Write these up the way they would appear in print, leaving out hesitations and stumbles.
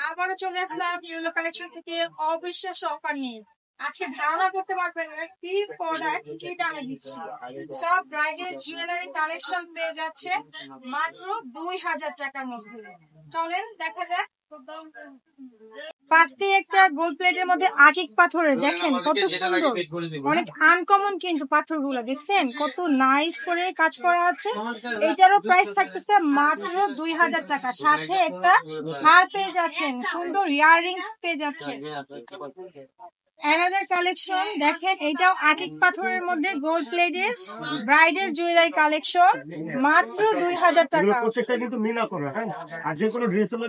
আবারও চলে আসলাম yellow collection থেকে অবিশ্বাস্য অফার নিয়ে। আজকে ধারণা করতে পারবেন না কি প্রোডাক্ট কি দামে দিচ্ছি। সব ব্রাইডাল জুয়েলারি কালেকশন পেয়ে যাচ্ছে মাত্র 2000 টাকার মধ্যে। চলেন দেখা যাক। ফার্স্টে একটা গোল্ড প্লেটের মধ্যে আকিক পাথরের, দেখেন কত সুন্দর, অনেক আনকমন কিন্তু পাথরগুলো দেখছেন কত নাইস করে কাজ করা আছে। এটারও প্রাইস থাকতেছে মাত্র 2000 টাকা। সাথে একটা হার পেয়ে যাচ্ছেন, সুন্দর ইয়াররিংস পেয়ে যাচ্ছেন। অ্যানাদার কালেকশন দেখেন, এটাও আকিক পাথরের মধ্যে গোল্ড প্লেটের ব্রাইডাল জুয়েলারি কালেকশন মাত্র 2000 টাকা। প্রত্যেকটা কিন্তু মিনা করা, হ্যাঁ, আর যে কোনো ড্রেস হলো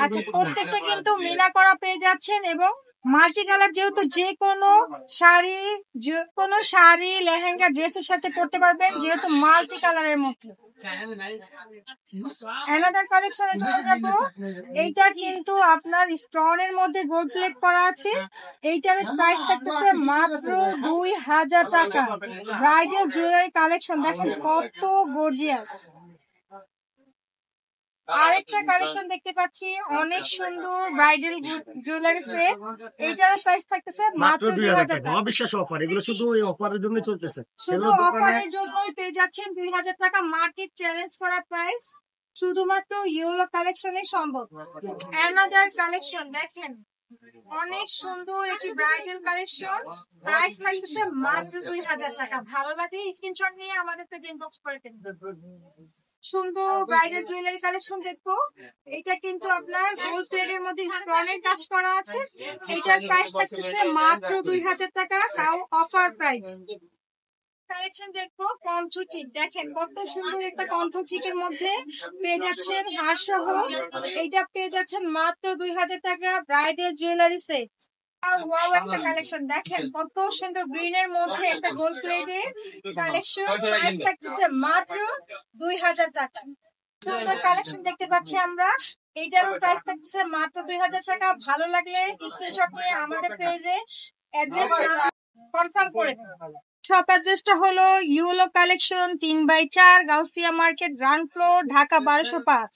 আচ্ছা, প্রত্যেকটা কিন্তু মিনা করা পেয়ে যাচ্ছেন এবং মাল্টি কালার, যেহেতু যে কোনো শাড়ি লেহেঙ্গা ড্রেসের সাথে পরতে পারবেন, যেহেতু মাল্টি কালারের মধ্যে। অ্যানাদার কালেকশনে চলে যাব। এইটা কিন্তু আপনার স্টোনের মধ্যে গোল্ড প্লেট করা আছে। এইটার প্রাইস থাকতেছে মাত্র 2000 টাকা। ব্রাইডাল জুয়েলারি কালেকশন দেখেন কত গর্জিয়াস। আরেকটা কালেকশন দেখতে পাচ্ছি, অনেক সুন্দর ব্রাইডাল জুয়েলারি সেট। এইটার প্রাইস থাকতেছে মাত্র 2000 টাকা। অবিশ্বাস্য অফার, এগুলো শুধু এই অফারের জন্য চলতেছে, শুধু অফারের জন্যই পেয়ে যাচ্ছেন 2000 টাকা। মার্কেট চ্যালেঞ্জ করা প্রাইস শুধুমাত্র ইউলো কালেকশনে সম্ভব। অ্যানাদার কালেকশন দেখেন, অনেক সুন্দর একটি ব্রাইডাল কালেকশন, প্রাইস থাকছে মাত্র 2000 টাকা। ভালো লাগে স্ক্রিনশট নিয়ে আমাদের থেকে ইনবক্স করে দেন। সুন্দর ব্রাইডাল জুয়েলারি কালেকশন দেখবো। এটা কিন্তু আপনার গোল্ড প্লেটের মধ্যে স্টোনের কাজ করা আছে। এটার প্রাইস থাকছে মাত্র 2000 টাকা, তাও অফার প্রাইস। কালেকশন দেখবো কণ্ঠচিক, দেখেন কত সুন্দর একটা কণ্ঠচিকের মধ্যে পেয়ে যাচ্ছেন হার সহ। এইটা পেয়ে যাচ্ছেন মাত্র 2000 টাকা। Bridal jewellery set. ওয়াও, একটা কালেকশন দেখেন কত সুন্দর গ্রিনের মধ্যে একটা গোল্ড প্লেটের কালেকশন, প্রাইস থাকতেছে মাত্র 2000 টাকা। সুন্দর কালেকশন দেখতে পাচ্ছি আমরা, এইটারও প্রাইস থাকতেছে মাত্র 2000 টাকা। ভালো লাগলে স্ক্রিনশট নিয়ে আমাদের পেজে অ্যাড্রেস কনফার্ম করে দিন। শপ অ্যাড্রেসটা হলো yellow collection 3/4 Gausia market, ground floor, Dhaka 1205।